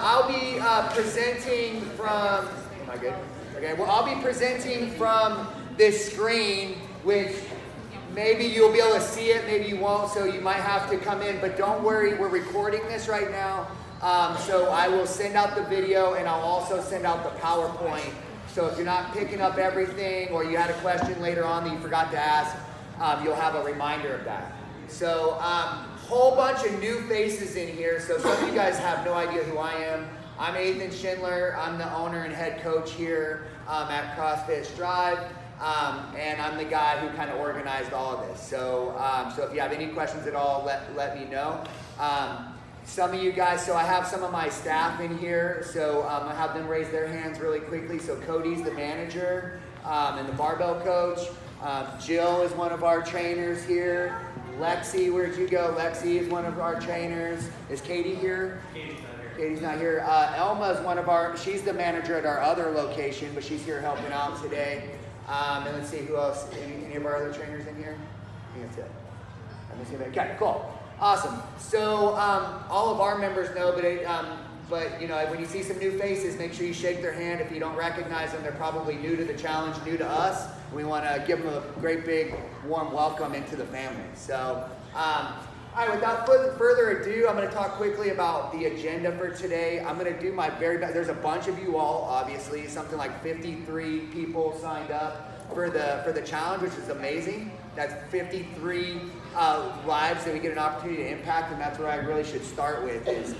I'll be presenting from, am I good? Okay, well, I'll be presenting from this screen, which maybe you'll be able to see it, maybe you won't, so you might have to come in, but don't worry, we're recording this right now. So I will send out the video, and I'll also send out the PowerPoint. So if you're not picking up everything, or you had a question later on that you forgot to ask, you'll have a reminder of that. So whole bunch of new faces in here. So some of you guys have no idea who I am. I'm Ethan Schindler. I'm the owner and head coach here at CrossFit Strive. And I'm the guy who kind of organized all of this. So so if you have any questions at all, let me know. Some of you guys, so I have some of my staff in here, so I have them raise their hands really quickly. So Cody's the manager and the barbell coach. Jill is one of our trainers here. Lexi, where'd you go? Lexi is one of our trainers. Is Katie here? Katie's not here. Katie's not here. Elma is one of our, she's the manager at our other location, but she's here helping out today. And let's see who else, any of our other trainers in here? I think that's it. Let me see if okay, cool. Awesome. So all of our members know, but you know, when you see some new faces, make sure you shake their hand. If you don't recognize them, they're probably new to the challenge, new to us. We want to give them a great big warm welcome into the family. So all right, without further ado, I'm going to talk quickly about the agenda for today. I'm going to do my very best. There's a bunch of you all, obviously, something like 53 people signed up for the challenge, which is amazing. That's 53 lives that we get an opportunity to impact, and that's where I really should start with is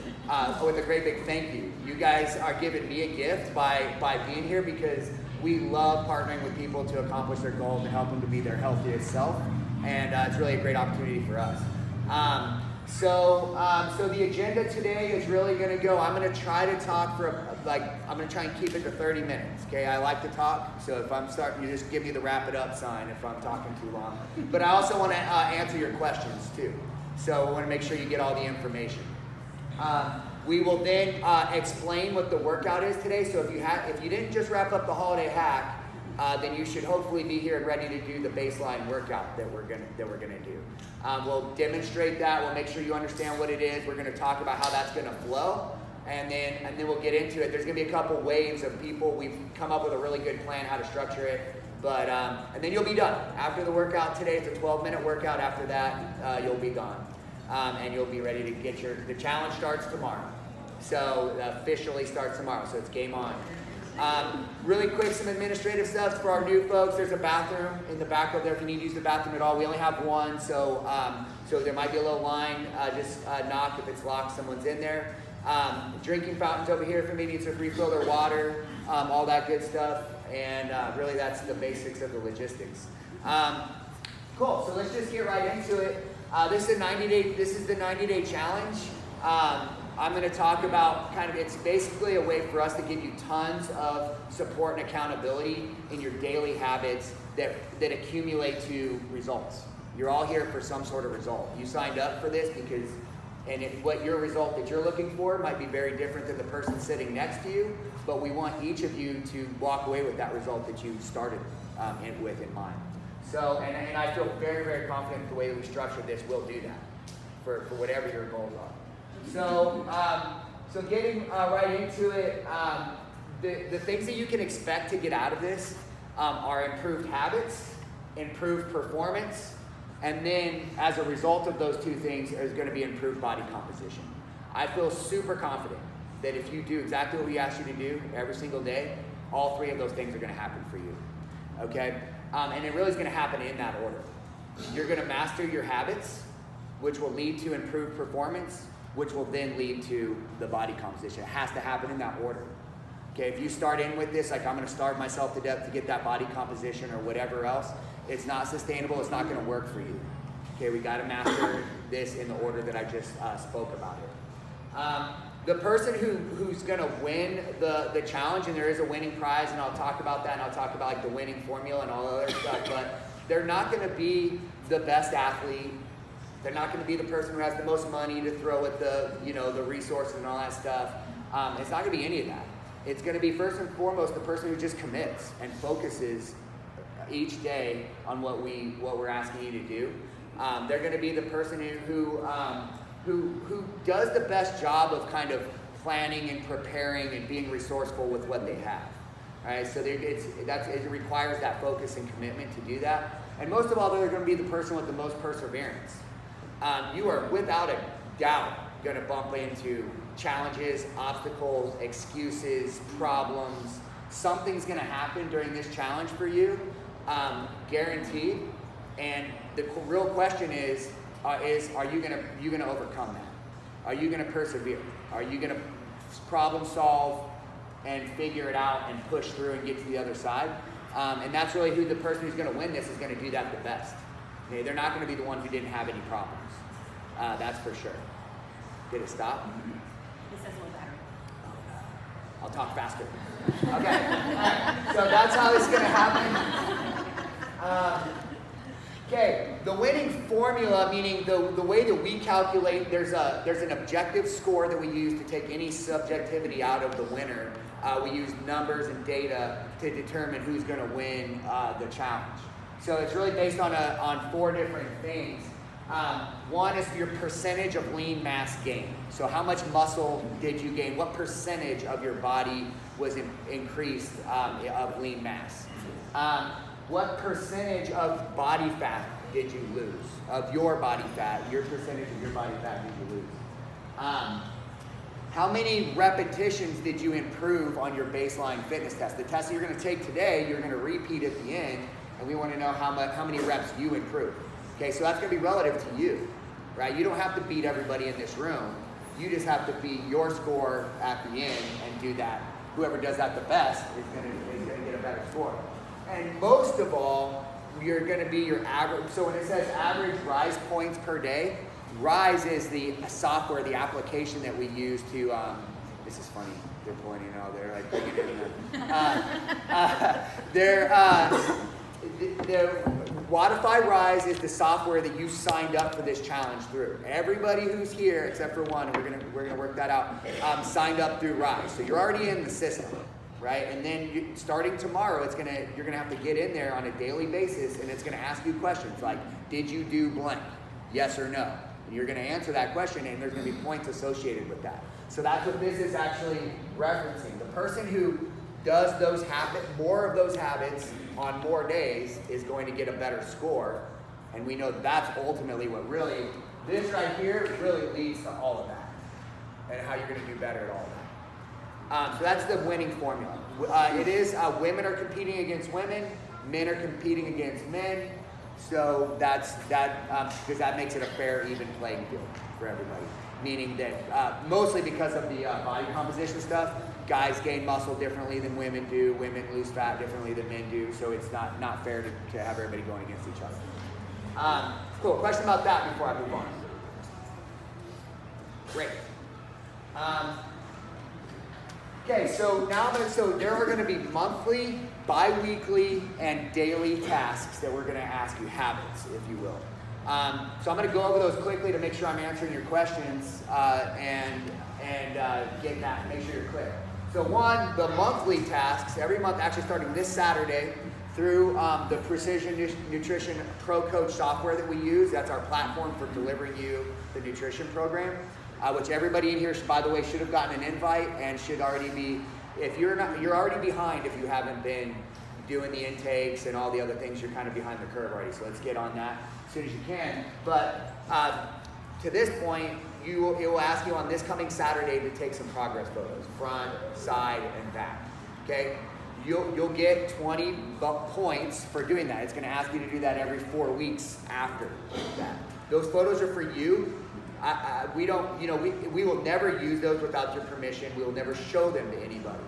with a great big thank you. You guys are giving me a gift by being here because we love partnering with people to accomplish their goals and help them to be their healthiest self, and it's really a great opportunity for us. So the agenda today is really going to go, I'm going to try to talk for I'm going to try and keep it to 30 minutes, okay? I like to talk, so if I'm starting, you just give me the wrap it up sign if I'm talking too long. But I also want to answer your questions too. So I want to make sure you get all the information. We will then explain what the workout is today. So if you didn't just wrap up the holiday hack, then you should hopefully be here and ready to do the baseline workout that we're gonna do. We'll demonstrate that. We'll make sure you understand what it is. We're gonna talk about how that's gonna flow, and then we'll get into it. There's gonna be a couple waves of people. We've come up with a really good plan how to structure it, but and then you'll be done after the workout today. It's a 12-minute workout. After that, you'll be gone, and you'll be ready to get the challenge starts tomorrow. So officially starts tomorrow. So it's game on. Really quick, some administrative stuff for our new folks. There's a bathroom in the back over there if you need to use the bathroom at all. We only have one, so there might be a little line. Just knock if it's locked, someone's in there. Drinking fountains over here for me, needs to refill their water, all that good stuff. And really that's the basics of the logistics. Cool, so let's just get right into it. This is the 90-day challenge. I'm going to talk about it's basically a way for us to give you tons of support and accountability in your daily habits that accumulate to results. You're all here for some sort of result. You signed up for this because, what your result that you're looking for might be very different than the person sitting next to you, but we want each of you to walk away with that result that you started with in mind. So, and I feel very, very confident the way that we structured this will do that for whatever your goals are. So getting right into it, the things that you can expect to get out of this are improved habits, improved performance, and then as a result of those two things is going to be improved body composition. I feel super confident that if you do exactly what we asked you to do every single day, all three of those things are going to happen for you, okay? And it really is going to happen in that order. You're going to master your habits, which will lead to improved performance, which will then lead to the body composition. It has to happen in that order. Okay, if you start in with this, like I'm gonna starve myself to death to get that body composition or whatever else, it's not sustainable, it's not gonna work for you. Okay, we gotta master this in the order that I just spoke about it. The person who's gonna win the challenge, and there is a winning prize, and I'll talk about that, and I'll talk about like the winning formula and all other stuff, but they're not gonna be the best athlete. They're not going to be the person who has the most money to throw at the resources and all that stuff. It's not going to be any of that. It's going to be first and foremost the person who just commits and focuses each day on what we're asking you to do. They're going to be the person who does the best job of kind of planning and preparing and being resourceful with what they have. All right, so it requires that focus and commitment to do that. And most of all, they're going to be the person with the most perseverance. You are without a doubt going to bump into challenges, obstacles, excuses, problems. Something's going to happen during this challenge for you, guaranteed. And the real question is are you going to overcome that? Are you going to persevere? Are you going to problem solve and figure it out and push through and get to the other side? And that's really who the person who's going to win this is going to do that the best. Okay, they're not going to be the one who didn't have any problems. That's for sure. Did it stop? This has a little battery. I'll talk faster. Okay. All right. So that's how it's going to happen. Okay. The winning formula, meaning the way that we calculate, there's an objective score that we use to take any subjectivity out of the winner. We use numbers and data to determine who's going to win the challenge. So it's really based on 4 different things. One is your percentage of lean mass gain. So how much muscle did you gain? What percentage of your body was increased of lean mass? What percentage of body fat did you lose? Of your body fat, your percentage of your body fat did you lose? How many repetitions did you improve on your baseline fitness test? The test that you're going to take today, you're going to repeat at the end, and we want to know how many reps you improved. Okay, so that's going to be relative to you, right? You don't have to beat everybody in this room. You just have to beat your score at the end and do that. Whoever does that the best is going to get a better score. And most of all, you're going to be your average. So when it says average rise points per day, Rise is the software, the application that we use to, this is funny, they're pointing out, they're like bringing it in. The Wodify Rise is the software that you signed up for this challenge through. Everybody who's here, except for one, and we're gonna work that out, signed up through Rise. So you're already in the system, right? And then starting tomorrow, you're gonna have to get in there on a daily basis, and it's gonna ask you questions like, did you do blank? Yes or no? And you're gonna answer that question, and there's gonna be points associated with that. So that's what this is actually referencing. The person who does more of those habits on more days is going to get a better score. And we know that's ultimately what really, this right here really leads to all of that. And how you're gonna do better at all of that. So that's the winning formula. It is women are competing against women, men are competing against men. So that's because that makes it a fair, even playing field for everybody. Meaning that mostly because of the body composition stuff, guys gain muscle differently than women do, women lose fat differently than men do, so it's not fair to have everybody going against each other. Cool, question about that before I move on. Great. Okay, so there are going to be monthly, bi-weekly, and daily tasks that we're going to ask you, habits, if you will. So I'm going to go over those quickly to make sure I'm answering your questions and get that, make sure you're clear. So one, the monthly tasks, every month, actually starting this Saturday, through the Precision Nutrition Pro Coach software that we use. That's our platform for delivering you the nutrition program, which everybody in here, by the way, should have gotten an invite and should already be, if you're already behind if you haven't been doing the intakes and all the other things, you're kind of behind the curve already. So let's get on that as soon as you can. But to this point, it will ask you on this coming Saturday to take some progress photos, front, side, and back. Okay, you'll get 20 points for doing that. It's going to ask you to do that every 4 weeks after that. Those photos are for you. We will never use those without your permission. We will never show them to anybody.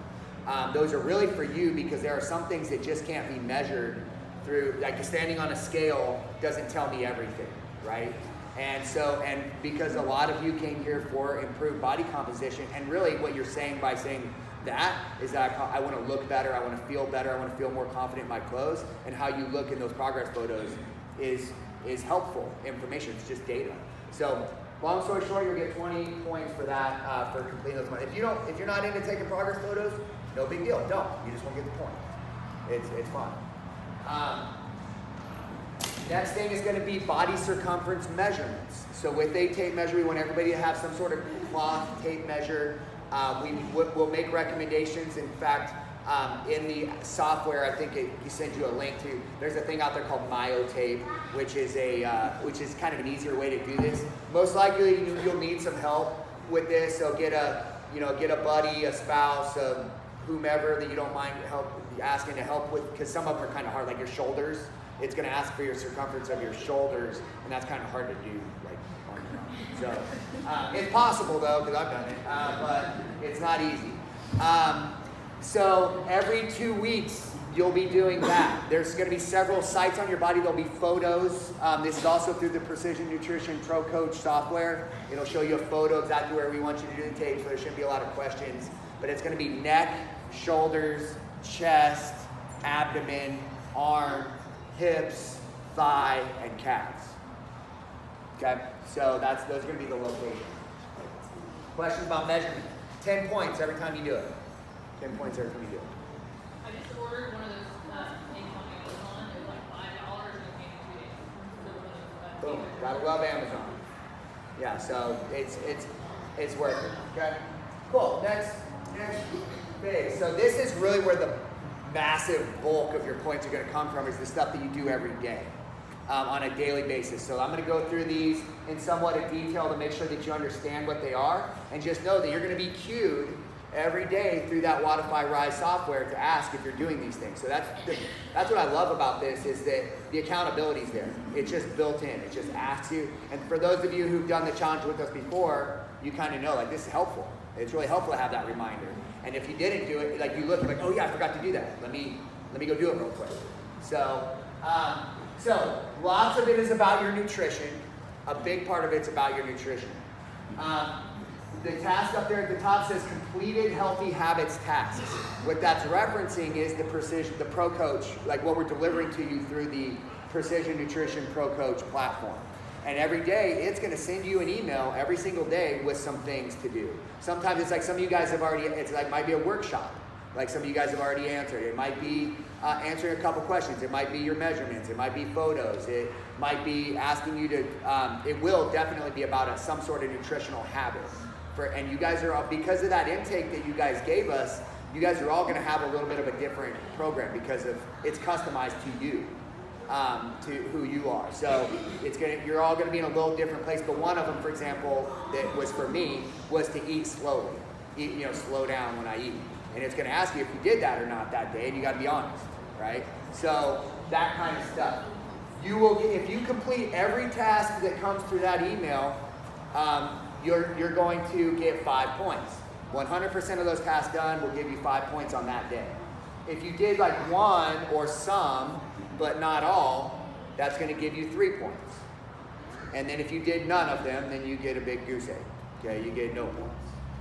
Those are really for you because there are some things that just can't be measured through, like standing on a scale doesn't tell me everything, right? And because a lot of you came here for improved body composition, and really what you're saying by saying that is that I want to look better, I want to feel better, I want to feel more confident in my clothes, and how you look in those progress photos is helpful information. It's just data. So long story short, you'll get 20 points for that, for completing those points. If you're not into taking progress photos, no big deal. Don't. You just won't get the point. It's fine. Next thing is going to be body circumference measurements. So with a tape measure, we want everybody to have some sort of cloth tape measure. We'll make recommendations. In fact, in the software, I think he sends you a link to. There's a thing out there called Myotape, which is kind of an easier way to do this. Most likely, you'll need some help with this. So get a buddy, a spouse, whomever that you don't mind asking to help with, because some of them are kind of hard, like your shoulders. It's going to ask for your circumference of your shoulders, and that's kind of hard to do, like on your own. So it's possible though, because I've done it, but it's not easy. So every 2 weeks, you'll be doing that. There's going to be several sites on your body. There'll be photos. This is also through the Precision Nutrition Pro Coach software. It'll show you a photo exactly where we want you to do the tape, so there shouldn't be a lot of questions. But it's going to be neck, shoulders, chest, abdomen, arm, hips, thigh, and calves. Okay? So those are going to be the locations. Questions about measurement? 10 points every time you do it. 10 points every time you do it. I just ordered one of those things on Amazon. It was like $5 and it came in 2 days. Boom. Gotta love Amazon. Yeah, so it's worth it. Okay? Cool. Next phase. So this is really where the massive bulk of your points are going to come from, is the stuff that you do every day on a daily basis. So I'm going to go through these in somewhat of detail to make sure that you understand what they are, and just know that you're going to be cued every day through that Wodify Rise software to ask if you're doing these things. So that's what I love about this, is that the accountability is there. It's just built in. It just asks you. And for those of you who've done the challenge with us before, you kind of know, like, this is helpful. It's really helpful to have that reminder. And if you didn't do it, like, you look like, oh yeah, I forgot to do that. Let me go do it real quick. So lots of it is about your nutrition. A big part of it's about your nutrition. The task up there at the top says completed healthy habits tasks. What that's referencing is the Pro Coach, like what we're delivering to you through the Precision Nutrition Pro Coach platform. And every day, it's going to send you an email every single day with some things to do. Sometimes it's like some of you guys have already, might be a workshop, like some of you guys have already answered. It might be answering a couple questions. It might be your measurements. It might be photos. It might be asking you to, it will definitely be about some sort of nutritional habit. And you guys are all, because of that intake that you guys gave us, you guys are all going to have a little bit of a different program because it's customized to you. To who you are. So you're all going to be in a little different place. But one of them, for example, that was for me, was to eat slowly. Slow down when I eat. And it's going to ask you if you did that or not that day, and you got to be honest, right? So that kind of stuff. You will, if you complete every task that comes through that email, you're going to get 5 points. 100% of those tasks done will give you 5 points on that day. If you did like one or some, but not all, that's going to give you 3 points. And then if you did none of them, then you get a big goose egg. Okay, you get no points.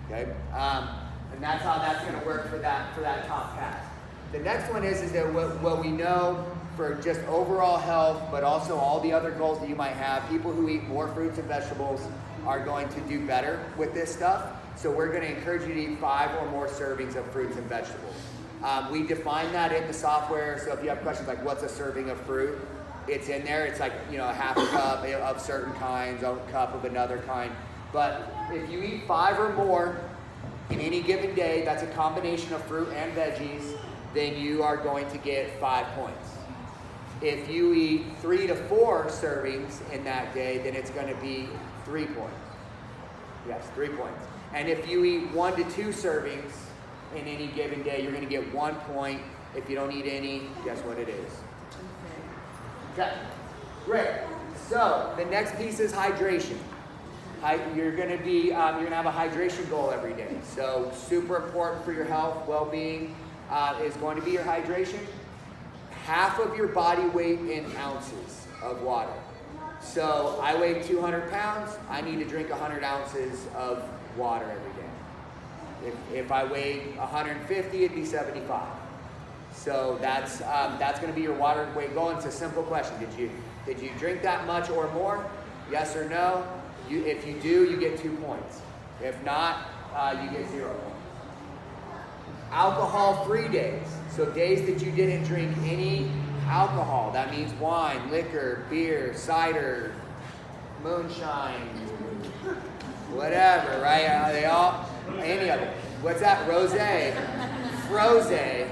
Okay, and that's how that's going to work for that top task. The next one is that what we know for just overall health, but also all the other goals that you might have, people who eat more fruits and vegetables are going to do better with this stuff. So we're going to encourage you to eat 5 or more servings of fruits and vegetables. We define that in the software, so if you have questions like what's a serving of fruit, it's in there. It's like, a half a cup of certain kinds, a cup of another kind. But if you eat 5 or more in any given day, that's a combination of fruit and veggies, then you are going to get 5 points. If you eat 3 to 4 servings in that day, then it's going to be 3 points. Yes, 3 points. And if you eat 1 to 2 servings in any given day, you're going to get 1 point. If you don't eat any, guess what it is? Okay, great. So the next piece is hydration. You're going to have a hydration goal every day. So super important for your health, well-being is going to be your hydration. Half of your body weight in ounces of water. So I weigh 200 pounds. I need to drink 100 ounces of water every day. If I weighed 150, it'd be 75. So that's going to be your water weight goal. It's a simple question. Did you drink that much or more? Yes or no? If you do, you get 2 points. If not, you get 0 points. Alcohol-free days. So days that you didn't drink any alcohol. That means wine, liquor, beer, cider, moonshine, whatever, right? Any of it. What's that? Rosé, frosé,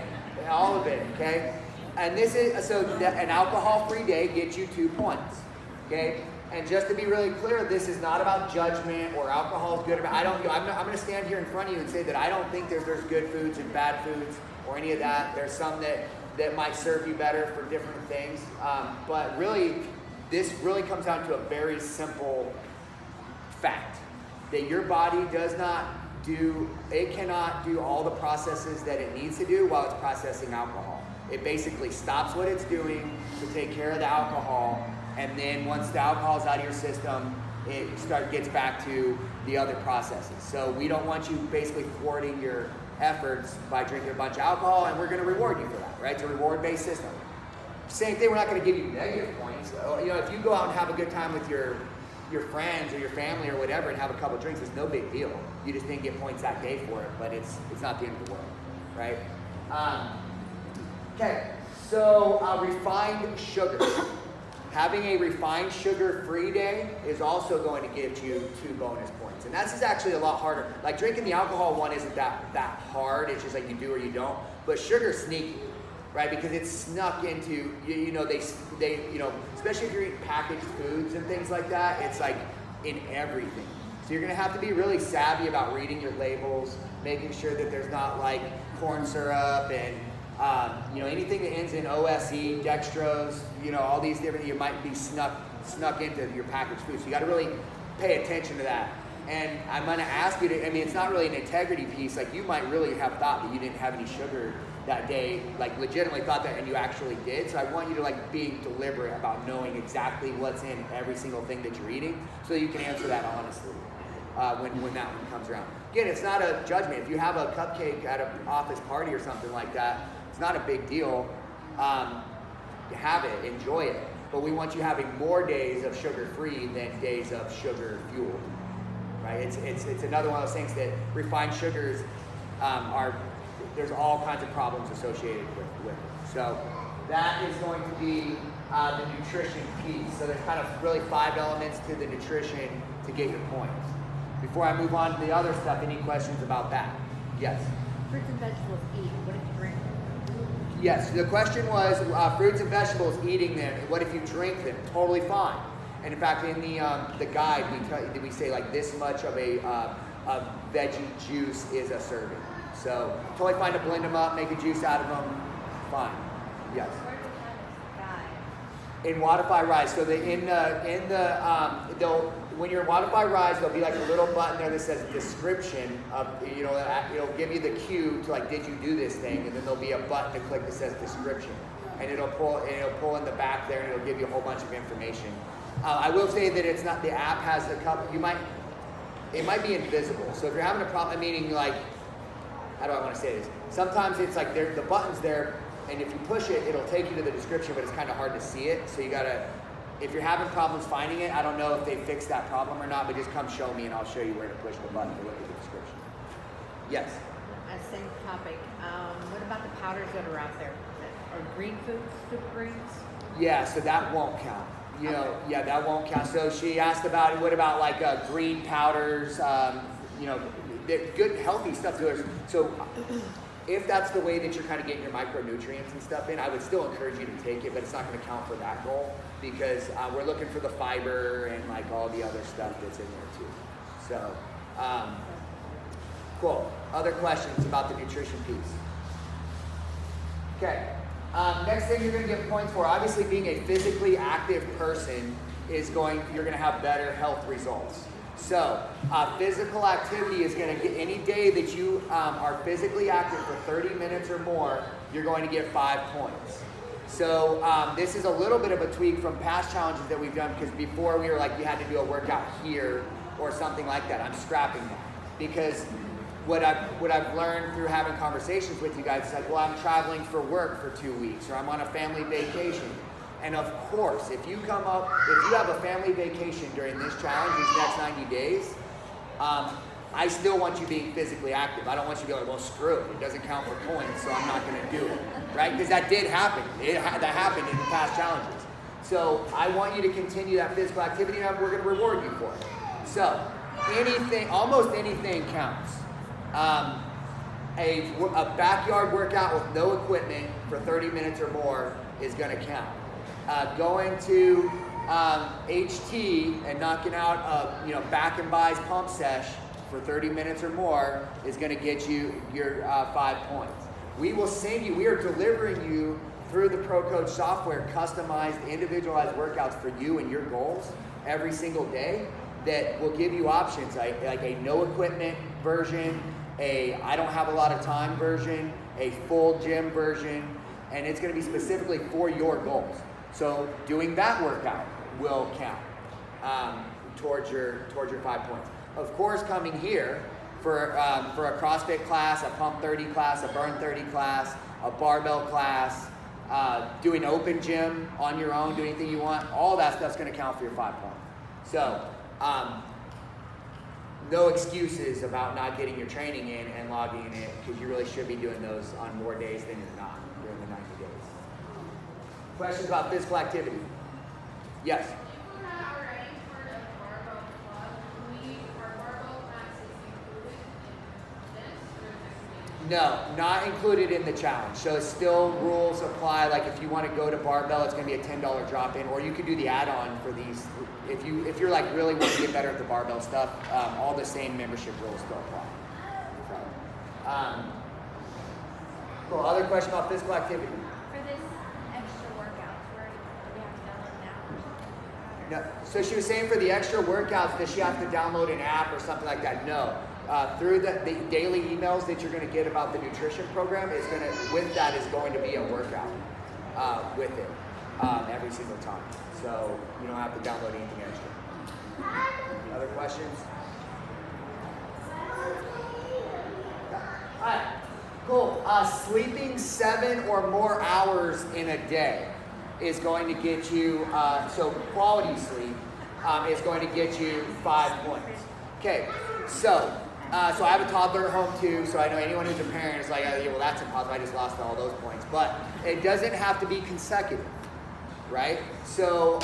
all of it, okay? And this is, so an alcohol-free day gets you 2 points, okay? And just to be really clear, this is not about judgment or alcohol is good or bad. I'm going to stand here in front of you and say that I don't think there's good foods and bad foods or any of that. There's some that might serve you better for different things. But really, this really comes down to a very simple fact that your body cannot do all the processes that it needs to do while it's processing alcohol. It basically stops what it's doing to take care of the alcohol, and then once the alcohol is out of your system, it gets back to the other processes. So we don't want you basically thwarting your efforts by drinking a bunch of alcohol, and we're going to reward you for that, right? It's a reward-based system. Same thing, we're not going to give you negative points. If you go out and have a good time with your friends or your family or whatever and have a couple drinks, it's no big deal. You just didn't get points that day for it, but it's not the end of the world, right? Okay, so refined sugars. Having a refined sugar-free day is also going to give you 2 bonus points. And that's actually a lot harder. Like drinking the alcohol one isn't that hard. It's just like you do or you don't. But sugar's sneaky, right? Because it's snuck into, they especially if you're eating packaged foods and things like that, it's like in everything. So you're gonna have to be really savvy about reading your labels, making sure that there's not like corn syrup and anything that ends in OSE, dextrose, all these different, you might be snuck into your packaged food. So you got to really pay attention to that. And I'm going to ask you it's not really an integrity piece. Like you might really have thought that you didn't have any sugar that day, like legitimately thought that, and you actually did. So I want you to like be deliberate about knowing exactly what's in every single thing that you're eating, so you can answer that honestly when that one comes around. Again, it's not a judgment. If you have a cupcake at an office party or something like that, it's not a big deal. Have it, enjoy it. But we want you having more days of sugar-free than days of sugar-fueled, right? It's another one of those things that refined sugars there's all kinds of problems associated with it. So that is going to be the nutrition piece. So there's kind of really 5 elements to the nutrition to get your points. Before I move on to the other stuff, any questions about that? Yes? Fruits and vegetables eat. What if you drink? Yes, the question was fruits and vegetables, eating them. What if you drink them? Totally fine. And in fact, in the guide, we say like this much of a veggie juice is a serving. So totally fine to blend them up, make a juice out of them. Fine. Yes. Where do we have this guide? In Watify Rise, so when you're in Watify Rise, there'll be like a little button there that says description of, it'll give you the cue to like, did you do this thing? And then there'll be a button to click that says description, and it'll pull in the back there, and it'll give you a whole bunch of information. I will say that it's not, the app has a couple, it might be invisible. So if you're having a problem, meaning like, how do I want to say this? Sometimes it's like the button's there, and if you push it, it'll take you to the description, but it's kind of hard to see it. So you gotta, if you're having problems finding it, I don't know if they fixed that problem or not, but just come show me and I'll show you where to push the button to look at the description. Yes? Same topic. What about the powders that are out there? Are green foods, super greens? Yeah, so that won't count. Yeah, that won't count. So she asked about, what about like green powders, good healthy stuff. So if that's the way that you're kind of getting your micronutrients and stuff in, I would still encourage you to take it, but it's not going to count for that goal because we're looking for the fiber and like all the other stuff that's in there too. So, cool. Other questions about the nutrition piece? Okay. Next thing you're going to get points for, obviously being a physically active person you're going to have better health results. So physical activity is going to get, any day that you are physically active for 30 minutes or more, you're going to get 5 points. So this is a little bit of a tweak from past challenges that we've done, because before we were like, you had to do a workout here or something like that. I'm scrapping that because what I've learned through having conversations with you guys is like, well, I'm traveling for work for 2 weeks, or I'm on a family vacation. And of course, if you have a family vacation during this challenge, these next 90 days, I still want you being physically active. I don't want you to be like, well, screw it. It doesn't count for points, so I'm not going to do it, right? Because that did happen. That happened in the past challenges. So I want you to continue that physical activity, and we're going to reward you for it. So almost anything counts. A backyard workout with no equipment for 30 minutes or more is going to count. Going to HT and knocking out a back and buys pump sesh for 30 minutes or more is going to get you your 5 points. We are delivering you through the Pro Coach software customized, individualized workouts for you and your goals every single day that will give you options like a no equipment version, a I don't have a lot of time version, a full gym version, and it's going to be specifically for your goals. So doing that workout will count towards your 5 points. Of course, coming here for a CrossFit class, a Pump 30 class, a Burn 30 class, a barbell class, doing open gym on your own, do anything you want, all that stuff's going to count for your 5 points. So no excuses about not getting your training in and logging in it, because you really should be doing those on more days than you're not during the 90 days. Questions about physical activity? Yes? If we're not already part of barbell club, are barbell classes included in this or next week? No, not included in the challenge. So still rules apply. Like if you want to go to barbell, it's going to be a $10 drop-in, or you could do the add-on for these. If you're like really want to get better at the barbell stuff, all the same membership rules still apply. So, cool. Other question about physical activity? For this extra workouts, where do we have to download an app or something? No. So she was saying for the extra workouts, does she have to download an app or something like that? No. Through the daily emails that you're going to get about the nutrition program, with that is going to be a workout with it every single time. So you don't have to download anything extra. Other questions? All right, cool. Sleeping 7 or more hours in a day is going to get you, so quality sleep is going to get you 5 points. Okay, so I have a toddler at home too, so I know anyone who's a parent is like, oh, yeah, well, that's impossible. I just lost all those points. But it doesn't have to be consecutive, right? So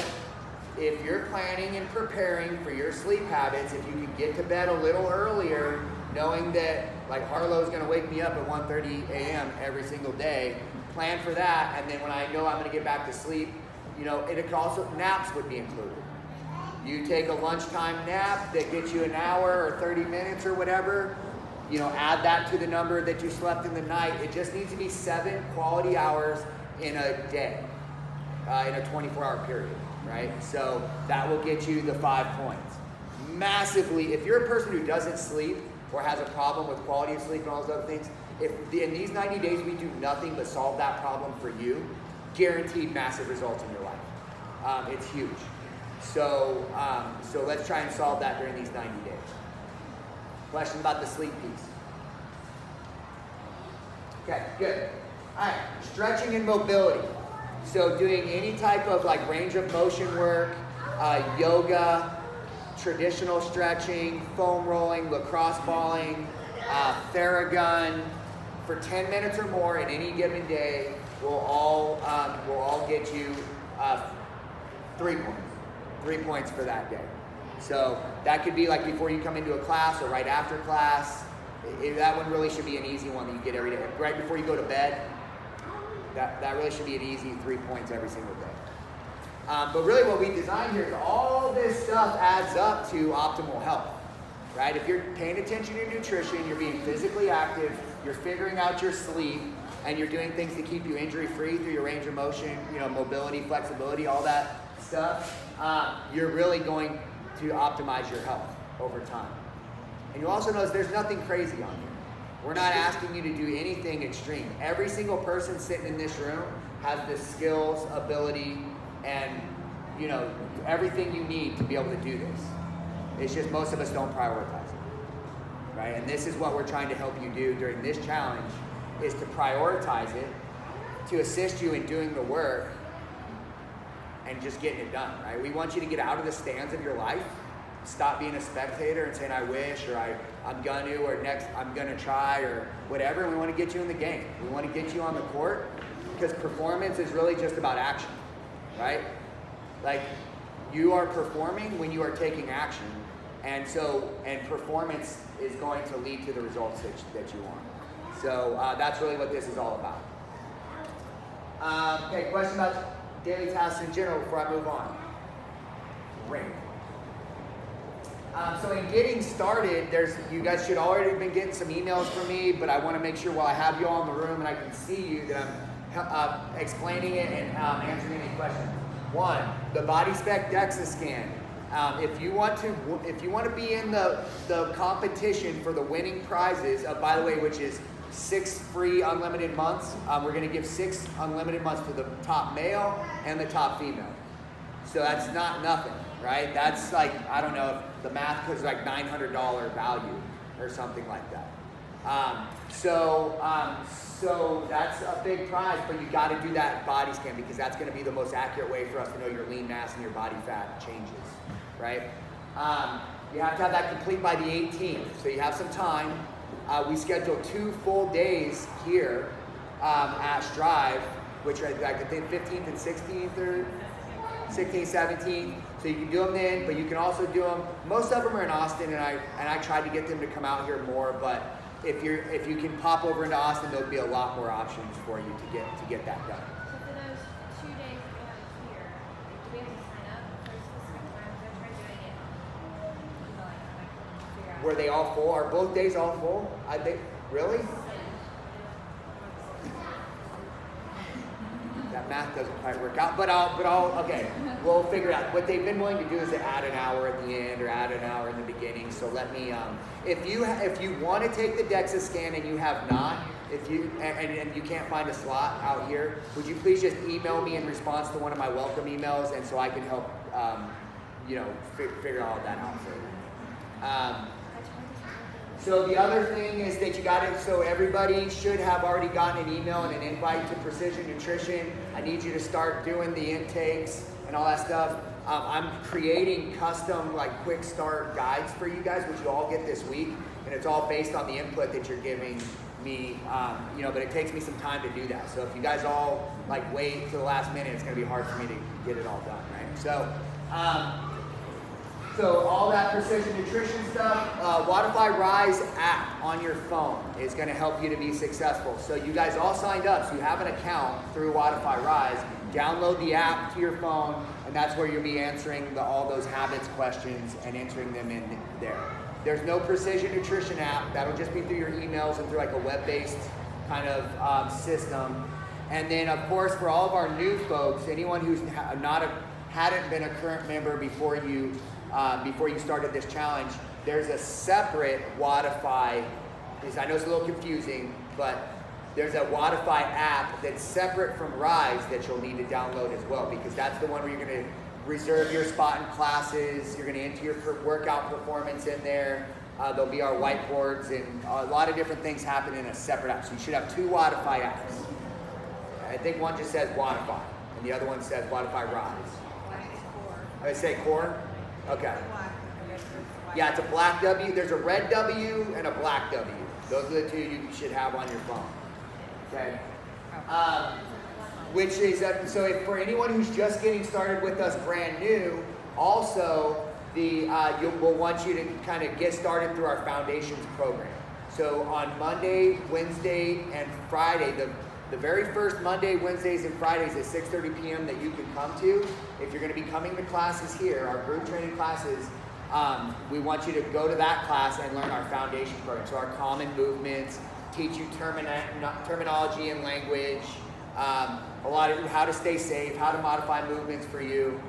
if you're planning and preparing for your sleep habits, if you can get to bed a little earlier, knowing that like Harlow's going to wake me up at 1:30 a.m. every single day, plan for that. And then when I know I'm going to get back to sleep, it could also, naps would be included. You take a lunchtime nap that gets you an hour or 30 minutes or whatever, add that to the number that you slept in the night. It just needs to be 7 quality hours in a day, in a 24-hour period, right? So that will get you the 5 points. Massively, if you're a person who doesn't sleep or has a problem with quality of sleep and all those other things, in these 90 days we do nothing but solve that problem for you, guaranteed massive results in your life. It's huge. So let's try and solve that during these 90 days. Question about the sleep piece. Okay, good. All right, stretching and mobility. So doing any type of like range of motion work, yoga, traditional stretching, foam rolling, lacrosse balling, Theragun for 10 minutes or more in any given day will all get you 3 points. 3 points for that day. So that could be like before you come into a class or right after class. That one really should be an easy one that you get every day. Right before you go to bed, that really should be an easy 3 points every single day. But really what we designed here is all this stuff adds up to optimal health, right? If you're paying attention to nutrition, you're being physically active, you're figuring out your sleep, and you're doing things to keep you injury-free through your range of motion, mobility, flexibility, all that stuff, you're really going to optimize your health over time. And you also notice there's nothing crazy on here. We're not asking you to do anything extreme. Every single person sitting in this room has the skills, ability, and everything you need to be able to do this. It's just most of us don't prioritize it, right? And this is what we're trying to help you do during this challenge, is to prioritize it, to assist you in doing the work and just getting it done, right? We want you to get out of the stands of your life, stop being a spectator and saying, I wish, or I'm gonna, or next, I'm gonna try, or whatever, and we want to get you in the game. We want to get you on the court, because performance is really just about action, right? Like, you are performing when you are taking action, and performance is going to lead to the results that you want. So that's really what this is all about. Okay, question about daily tasks in general before I move on. Great. So in getting started, you guys should already been getting some emails from me, but I want to make sure while I have you all in the room and I can see you that I'm explaining it and answering any questions. One, the body spec DEXA scan. If you want to be in the competition for the winning prizes, by the way, which is 6 free unlimited months, we're going to give 6 unlimited months to the top male and the top female. So that's not nothing, right? That's like, I don't know if the math was like $900 value or something like that. So that's a big prize, but you got to do that body scan because that's going to be the most accurate way for us to know your lean mass and your body fat changes, right? You have to have that complete by the 18th, so you have some time. We schedule 2 full days here at Strive, which are like I think 15th and 16th or 16th, 17th. So you can do them then, but you can also do them. Most of them are in Austin, and I tried to get them to come out here more. But if you can pop over into Austin, there'll be a lot more options for you to get that done. So for those 2 days that we have here, do we have to sign up for specific times? I tried doing it online, and I couldn't figure out. Were they all full? Are both days all full? I think really. That math doesn't quite work out, but okay, we'll figure it out. What they've been willing to do is to add an hour at the end or add an hour in the beginning. So let me, if you want to take the DEXA scan and you have not, and you can't find a slot out here, would you please just email me in response to one of my welcome emails, and so I can help, figure all that out for you. So the other thing is that you got it, so everybody should have already gotten an email and an invite to Precision Nutrition. I need you to start doing the intakes and all that stuff. I'm creating custom quick start guides for you guys, which you all get this week. And it's all based on the input that you're giving me, but it takes me some time to do that. So if you guys all wait till the last minute, it's gonna be hard for me to get it all done, right? So all that Precision Nutrition stuff, Waterfly Rise app on your phone is going to help you to be successful. So you guys all signed up, so you have an account through Waterfly Rise. Download the app to your phone, and that's where you'll be answering all those habits questions and entering them in there. There's no Precision Nutrition app. That'll just be through your emails and through a web-based kind of system. And then, of course, for all of our new folks, anyone who's hadn't been a current member before you started this challenge, there's a separate Watify. I know it's a little confusing, but there's a Watify app that's separate from Rise that you'll need to download as well, because that's the one where you're going to reserve your spot in classes. You're going to enter your workout performance in there. There'll be our whiteboards and a lot of different things happen in a separate app. So you should have 2 Watify apps. I think one just says Watify, and the other one says Watify Rise. I say Core? Okay. Yeah, it's a black W. There's a red W and a black W. Those are the 2 you should have on your phone. Okay. Which is, so if for anyone who's just getting started with us brand new, also we'll want you to kind of get started through our Foundations program. So on Monday, Wednesday, and Friday, the very first Monday, Wednesdays, and Fridays at 6:30 p.m. that you can come to, if you're going to be coming to classes here, our group training classes, we want you to go to that class and learn our foundation program. So our common movements, teach you terminology and language, a lot of how to stay safe, how to modify movements for you.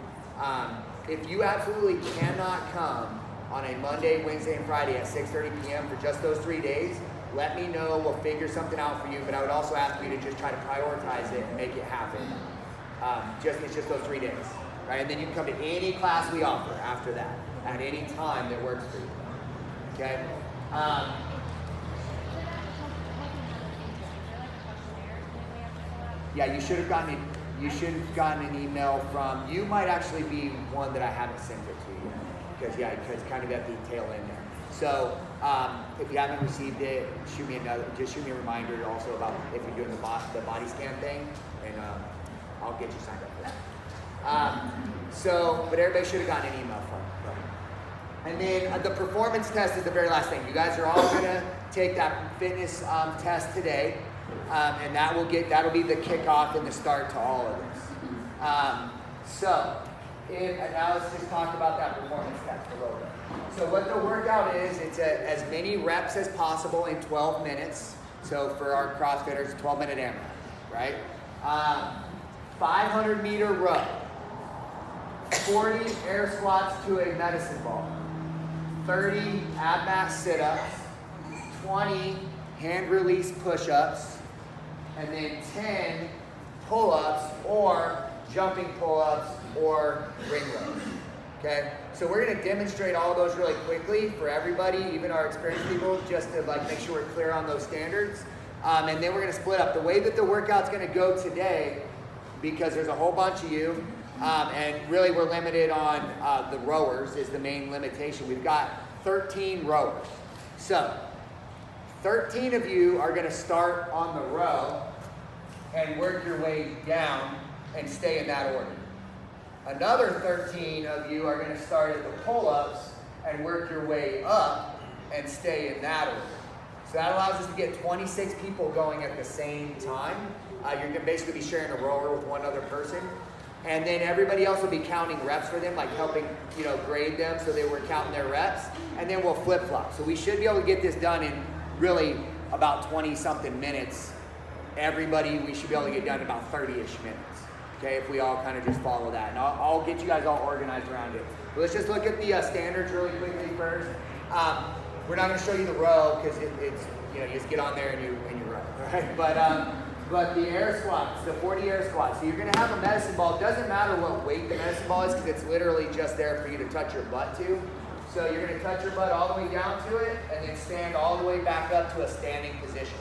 If you absolutely cannot come on a Monday, Wednesday, and Friday at 6:30 p.m. for just those 3 days, let me know. We'll figure something out for you, but I would also ask you to just try to prioritize it and make it happen. It's just those 3 days, right? And then you can come to any class we offer after that, at any time that works for you, okay? Yeah, you should have gotten an email from, you might actually be one that I haven't sent it to yet, because kind of at the tail end there. So if you haven't received it, shoot me a reminder also about if you're doing the body scan thing, and I'll get you signed up for that. But everybody should have gotten an email from me. And then the performance test is the very last thing. You guys are all gonna take that fitness test today, and that'll be the kickoff and the start to all of this. And now let's just talk about that performance test a little bit. So what the workout is, it's as many reps as possible in 12 minutes. So for our CrossFitters, 12-minute AMRAP, right? 500-meter row, 40 air squats to a medicine ball, 30 ab mat sit-ups, 20 hand release push-ups, and then 10 pull-ups or jumping pull-ups or ring rows. Okay, so we're going to demonstrate all those really quickly for everybody, even our experienced people, just to make sure we're clear on those standards. And then we're going to split up. The way that the workout's going to go today, because there's a whole bunch of you, and really we're limited on the rowers is the main limitation. We've got 13 rowers. So 13 of you are going to start on the row and work your way down and stay in that order. Another 13 of you are going to start at the pull-ups and work your way up and stay in that order. So that allows us to get 26 people going at the same time. You're going to basically be sharing a rower with one other person. And then everybody else will be counting reps for them, like helping, grade them so they were counting their reps. And then we'll flip-flop. So we should be able to get this done in really about 20-something minutes. Everybody, we should be able to get done in about 30-ish minutes. Okay, if we all kind of just follow that. And I'll get you guys all organized around it. But let's just look at the standards really quickly first. We're not going to show you the row because it's you just get on there and you row. All right? But the air squats, the 40 air squats. So you're going to have a medicine ball. It doesn't matter what weight the medicine ball is because it's literally just there for you to touch your butt to. So you're going to touch your butt all the way down to it and then stand all the way back up to a standing position.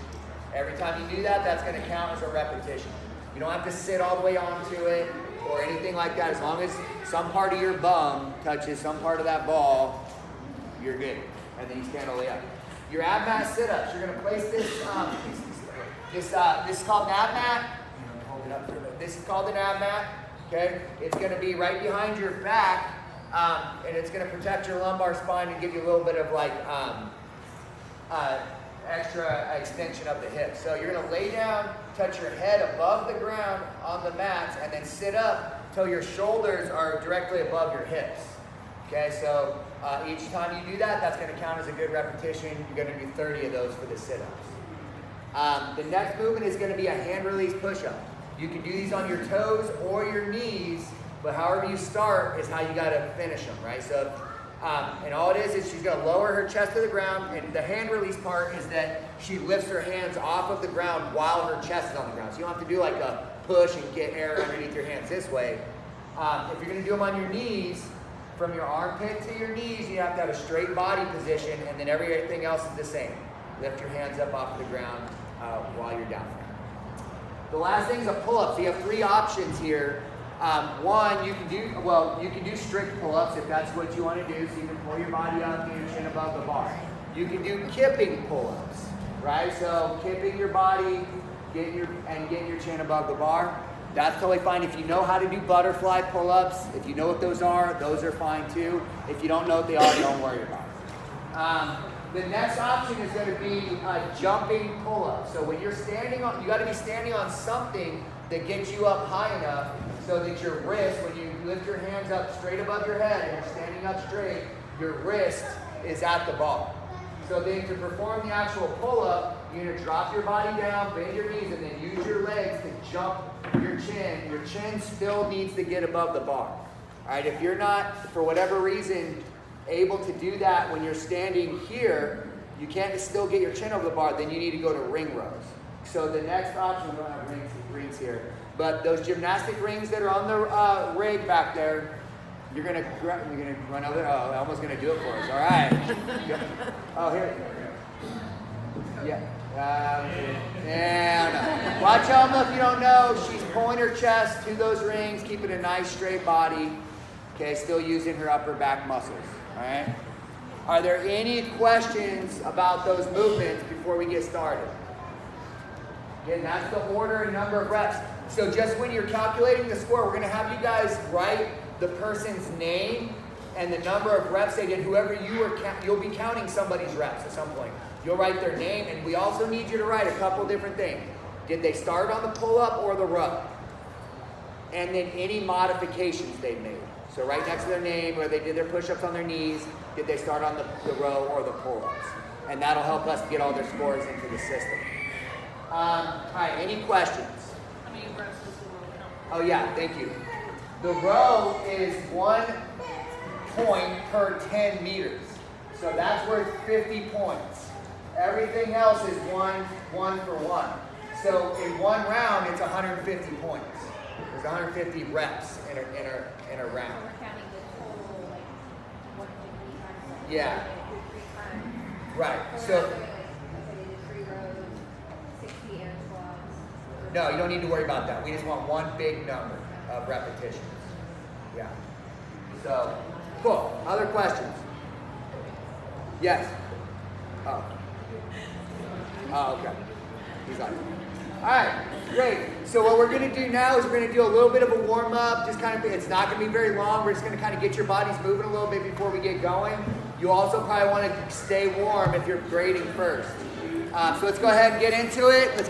Every time you do that, that's going to count as a repetition. You don't have to sit all the way onto it or anything like that. As long as some part of your bum touches some part of that ball, you're good. And then you stand all the way up. Your ab mat sit-ups, you're going to place this, this is called an ab mat. Hold it up for a minute. This is called an ab mat. Okay? It's going to be right behind your back, and it's going to protect your lumbar spine and give you a little bit of extra extension of the hips. So you're going to lay down, touch your head above the ground on the mats, and then sit up till your shoulders are directly above your hips. Okay, so each time you do that, that's going to count as a good repetition. You're going to do 30 of those for the sit-ups. The next movement is going to be a hand release push-up. You can do these on your toes or your knees, but however you start is how you got to finish them, right? So and all it is she's going to lower her chest to the ground, and the hand release part is that she lifts her hands off of the ground while her chest is on the ground. So you don't have to do like a push and get air underneath your hands this way. If you're going to do them on your knees, from your armpit to your knees, you have to have a straight body position, and then everything else is the same. Lift your hands up off the ground while you're down. The last thing is a pull-up. So you have 3 options here. One, you can do strict pull-ups if that's what you want to do. So you can pull your body up, get your chin above the bar. You can do kipping pull-ups, right? So kipping your body, getting your chin above the bar. That's totally fine. If you know how to do butterfly pull-ups, if you know what those are fine too. If you don't know what they are, don't worry about it. The next option is going to be jumping pull-ups. So when you're standing on, you got to be standing on something that gets you up high enough so that your wrist, when you lift your hands up straight above your head and you're standing up straight, your wrist is at the bar. So then to perform the actual pull-up, you're going to drop your body down, bend your knees, and then use your legs to jump your chin. Your chin still needs to get above the bar. All right, if you're not, for whatever reason, able to do that when you're standing here, you can't still get your chin over the bar, then you need to go to ring rows. So the next option, we don't have rings here, but those gymnastic rings that are on the rig back there, you're gonna run over there. Oh, Elmo's gonna do it for us. All right. Oh, here. Yeah. No. Watch Elma if you don't know. She's pulling her chest to those rings, keeping a nice straight body. Okay, still using her upper back muscles. All right. Are there any questions about those movements before we get started? Again, that's the order and number of reps. So just when you're calculating the score, we're going to have you guys write the person's name and the number of reps they did. Whoever you were, you'll be counting somebody's reps at some point. You'll write their name, and we also need you to write a couple different things. Did they start on the pull-up or the row? And then any modifications they made. So right next to their name, where they did their push-ups on their knees, did they start on the row or the pull-ups? And that'll help us get all their scores into the system. All right, any questions? How many reps does the row count? Oh yeah, thank you. The row is 1 point per 10 meters. So that's worth 50 points. Everything else is one for one. So in one round, it's 150 points. There's 150 reps in a So round. we're counting the total, like, 150 times. Like, Yeah. they did 3 times. Right. So So we're not doing like, okay, they did 3 rows, 60 air squats. no, you don't need to worry about that. We just want one big number of repetitions. Yeah. So cool. Other questions? Yes. Oh. Oh, okay. He's on. All right, great. So what we're gonna do now is we're gonna do a little bit of a warm up. Just kind of, it's not gonna be very long. We're just gonna kind of get your bodies moving a little bit before we get going. You also probably want to stay warm if you're grading first. So let's go ahead and get into it. Let's